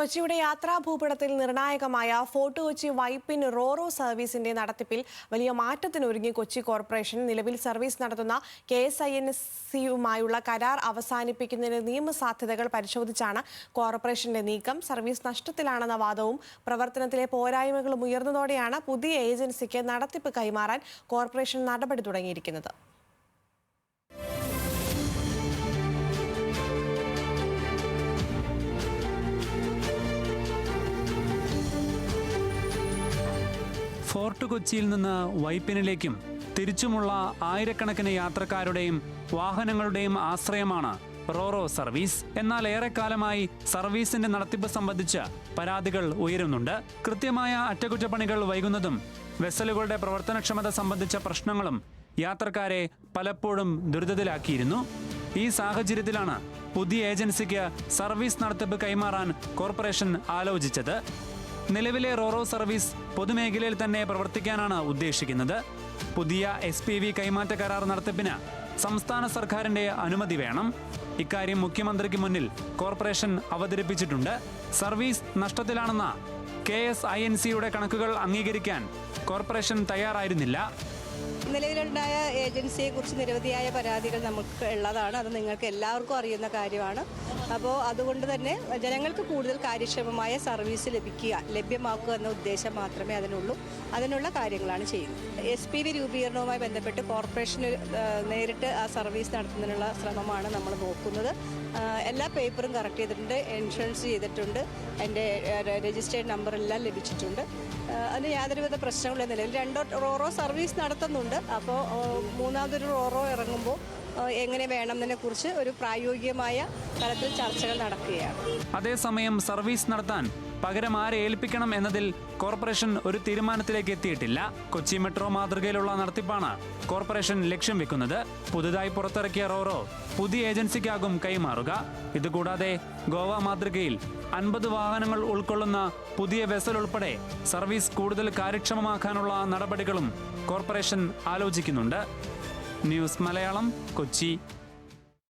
കൊച്ചിയുടെ യാത്രാ ഭൂപടത്തിൽ നിർണായകമായ ഫോർട്ട് കൊച്ചി വൈപ്പിൻ റോറോ സർവീസിന്റെ നടത്തിപ്പിൽ വലിയ മാറ്റത്തിനൊരുങ്ങി കൊച്ചി കോർപ്പറേഷൻ. നിലവിൽ സർവീസ് നടത്തുന്ന KSINCയുമായുള്ള കരാർ അവസാനിപ്പിക്കുന്നതിന് നിയമസാധ്യതകൾ പരിശോധിച്ചാണ് കോർപ്പറേഷന്റെ നീക്കം. സർവീസ് നഷ്ടത്തിലാണെന്ന വാദവും പ്രവർത്തനത്തിലെ പോരായ്മകളും ഉയർന്നതോടെയാണ് പുതിയ ഏജൻസിക്ക് നടത്തിപ്പ് കൈമാറാൻ കോർപ്പറേഷൻ നടപടി തുടങ്ങിയിരിക്കുന്നത്. ഫോർട്ട് കൊച്ചിയിൽ നിന്ന് വൈപ്പിനിലേക്കും തിരിച്ചുമുള്ള ആയിരക്കണക്കിന് യാത്രക്കാരുടെയും വാഹനങ്ങളുടെയും ആശ്രയമാണ് റോറോ സർവീസ്. എന്നാൽ ഏറെക്കാലമായി സർവീസിന്റെ നടത്തിപ്പ് സംബന്ധിച്ച് പരാതികൾ ഉയരുന്നുണ്ട്. കൃത്യമായ അറ്റകുറ്റപ്പണികൾ വൈകുന്നതും വെസലുകളുടെ പ്രവർത്തനക്ഷമത സംബന്ധിച്ച പ്രശ്നങ്ങളും യാത്രക്കാരെ പലപ്പോഴും ദുരിതത്തിലാക്കിയിരുന്നു. ഈ സാഹചര്യത്തിലാണ് പുതിയ ഏജൻസിക്ക് സർവീസ് നടത്തിപ്പ് കൈമാറാൻ കോർപ്പറേഷൻ ആലോചിച്ചത്. നിലവിലെ റോറോ സർവീസ് പൊതുമേഖലയിൽ തന്നെ പ്രവർത്തിക്കാനാണ് ഉദ്ദേശിക്കുന്നത്. പുതിയ SPV കൈമാറ്റ കരാർ നടത്തിപ്പിന് സംസ്ഥാന സർക്കാരിന്റെ അനുമതി വേണം. ഇക്കാര്യം മുഖ്യമന്ത്രിക്ക് മുന്നിൽ കോർപ്പറേഷൻ അവതരിപ്പിച്ചിട്ടുണ്ട്. സർവീസ് നഷ്ടത്തിലാണെന്ന KSINCയുടെ കണക്കുകൾ അംഗീകരിക്കാൻ കോർപ്പറേഷൻ തയ്യാറായിരുന്നില്ല. നിലവിലുണ്ടായ ഏജൻസിയെക്കുറിച്ച് നിരവധിയായ പരാതികൾ നമുക്ക് ഉള്ളതാണ്. അത് നിങ്ങൾക്ക് എല്ലാവർക്കും അറിയുന്ന കാര്യമാണ്. അപ്പോൾ അതുകൊണ്ട് തന്നെ ജനങ്ങൾക്ക് കൂടുതൽ കാര്യക്ഷമമായ സർവീസ് ലഭ്യമാക്കുക എന്ന ഉദ്ദേശം മാത്രമേ അതിനുള്ള കാര്യങ്ങളാണ് ചെയ്യുന്നത്. SPV രൂപീകരണവുമായി ബന്ധപ്പെട്ട് കോർപ്പറേഷന് നേരിട്ട് ആ സർവീസ് നടത്തുന്നതിനുള്ള ശ്രമമാണ് നമ്മൾ നോക്കുന്നത്. എല്ലാ പേപ്പറും കറക്റ്റ് ചെയ്തിട്ടുണ്ട്, ഇൻഷുറൻസ് ചെയ്തിട്ടുണ്ട്, എൻ്റെ രജിസ്റ്റേർഡ് നമ്പറെല്ലാം ലഭിച്ചിട്ടുണ്ട്. അതിന് യാതൊരുവിധ പ്രശ്നങ്ങളും നിലവിൽ 2 റോറോ സർവീസ് നടത്തുന്നുണ്ട്. അപ്പോൾ മൂന്നാമതൊരു റോറോ ഇറങ്ങുമ്പോൾ എങ്ങനെ വേണമെന്നതിനെ കുറിച്ച് ഒരു പ്രായോഗികമായ തലത്തിൽ ചർച്ചകൾ നടക്കുകയാണ്. അതേസമയം സർവീസ് നടത്താൻ പകരം ആരെ ഏൽപ്പിക്കണം എന്നതിൽ കോർപ്പറേഷൻ ഒരു തീരുമാനത്തിലേക്ക് എത്തിയിട്ടില്ല. കൊച്ചി മെട്രോ മാതൃകയിലുള്ള നടത്തിപ്പാണ് കോർപ്പറേഷൻ ലക്ഷ്യം വെക്കുന്നത്. പുതുതായി പുറത്തിറക്കിയ റോറോ പുതിയ ഏജൻസിക്കാകും കൈമാറുക. ഇതുകൂടാതെ ഗോവ മാതൃകയിൽ 50 വാഹനങ്ങൾ ഉൾക്കൊള്ളുന്ന പുതിയ വെസൽ ഉൾപ്പെടെ സർവീസ് കൂടുതൽ കാര്യക്ഷമമാക്കാനുള്ള നടപടികളും കോർപ്പറേഷൻ ആലോചിക്കുന്നുണ്ട്. ന്യൂസ് മലയാളം, കൊച്ചി.